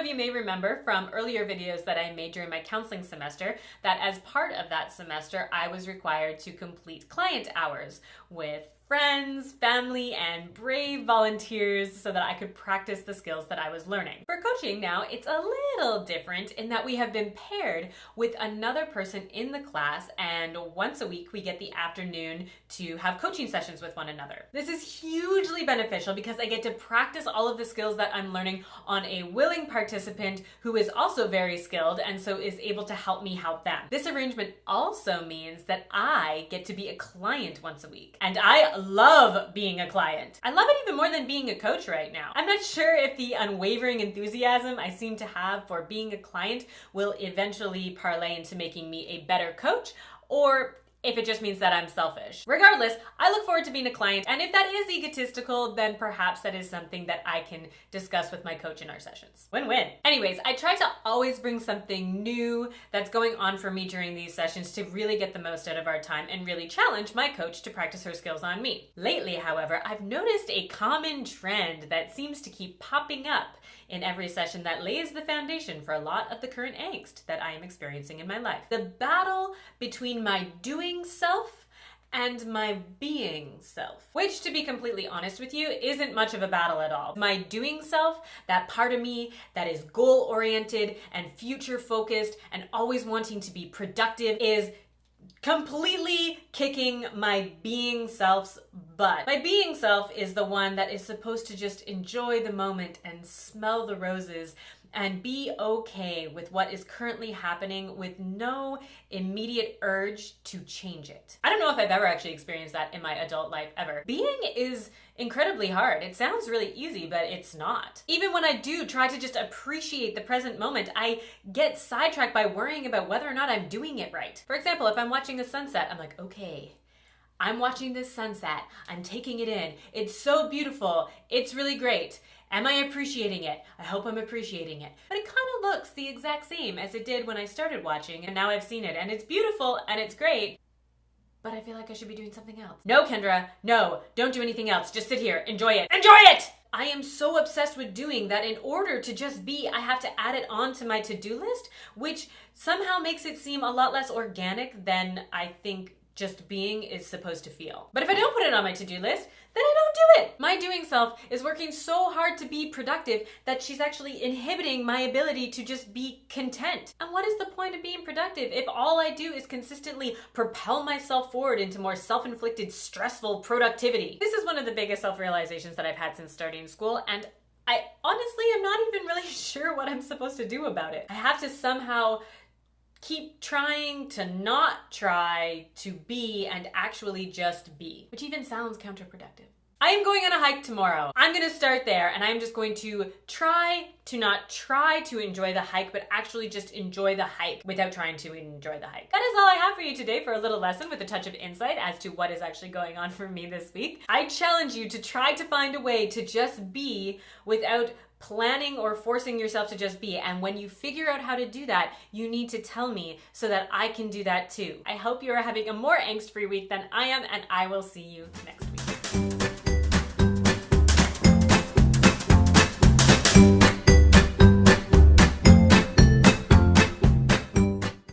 of you may remember from earlier videos that I made during my counseling semester that as part of that semester, I was required to complete client hours with friends, family, and brave volunteers so that I could practice the skills that I was learning. For coaching now, it's a little different in that we have been paired with another person in the class, and once a week we get the afternoon to have coaching sessions with one another. This is hugely beneficial because I get to practice all of the skills that I'm learning on a willing participant who is also very skilled and so is able to help me help them. This arrangement also means that I get to be a client once a week, and I love being a client. I love it even more than being a coach right now. I'm not sure if the unwavering enthusiasm I seem to have for being a client will eventually parlay into making me a better coach, or if it just means that I'm selfish. Regardless, I look forward to being a client, and if that is egotistical, then perhaps that is something that I can discuss with my coach in our sessions. Win-win. Anyways, I try to always bring something new that's going on for me during these sessions to really get the most out of our time and really challenge my coach to practice her skills on me. Lately, however, I've noticed a common trend that seems to keep popping up in every session that lays the foundation for a lot of the current angst that I am experiencing in my life. The battle between my doing self and my being self, which, to be completely honest with you, isn't much of a battle at all. My doing self, that part of me that is goal-oriented and future-focused and always wanting to be productive, is completely kicking my being self's butt. My being self is the one that is supposed to just enjoy the moment and smell the roses and be okay with what is currently happening with no immediate urge to change it. I don't know if I've ever actually experienced that in my adult life ever. Being is incredibly hard. It sounds really easy, but it's not. Even when I do try to just appreciate the present moment, I get sidetracked by worrying about whether or not I'm doing it right. For example, if I'm watching a sunset, I'm like, okay, I'm watching this sunset. I'm taking it in. It's so beautiful. It's really great. Am I appreciating it? I hope I'm appreciating it. But it kind of looks the exact same as it did when I started watching, and now I've seen it, and it's beautiful and it's great, but I feel like I should be doing something else. No, Kendra, no, don't do anything else. Just sit here, enjoy it. Enjoy it! I am so obsessed with doing that in order to just be, I have to add it onto my to-do list, which somehow makes it seem a lot less organic than I think just being is supposed to feel. But if I don't put it on my to-do list, then I don't do it. My doing self is working so hard to be productive that she's actually inhibiting my ability to just be content. And what is the point of being productive if all I do is consistently propel myself forward into more self-inflicted, stressful productivity? This is one of the biggest self-realizations that I've had since starting school, and I honestly am not even really sure what I'm supposed to do about it. I have to somehow keep trying to not try to be and actually just be, which even sounds counterproductive. I am going on a hike tomorrow. I'm gonna start there, and I'm just going to try to not try to enjoy the hike, but actually just enjoy the hike without trying to enjoy the hike. That is all I have for you today for a little lesson with a touch of insight as to what is actually going on for me this week. I challenge you to try to find a way to just be without planning or forcing yourself to just be. And when you figure out how to do that, you need to tell me so that I can do that too. I hope you're having a more angst-free week than I am, and I will see you next week.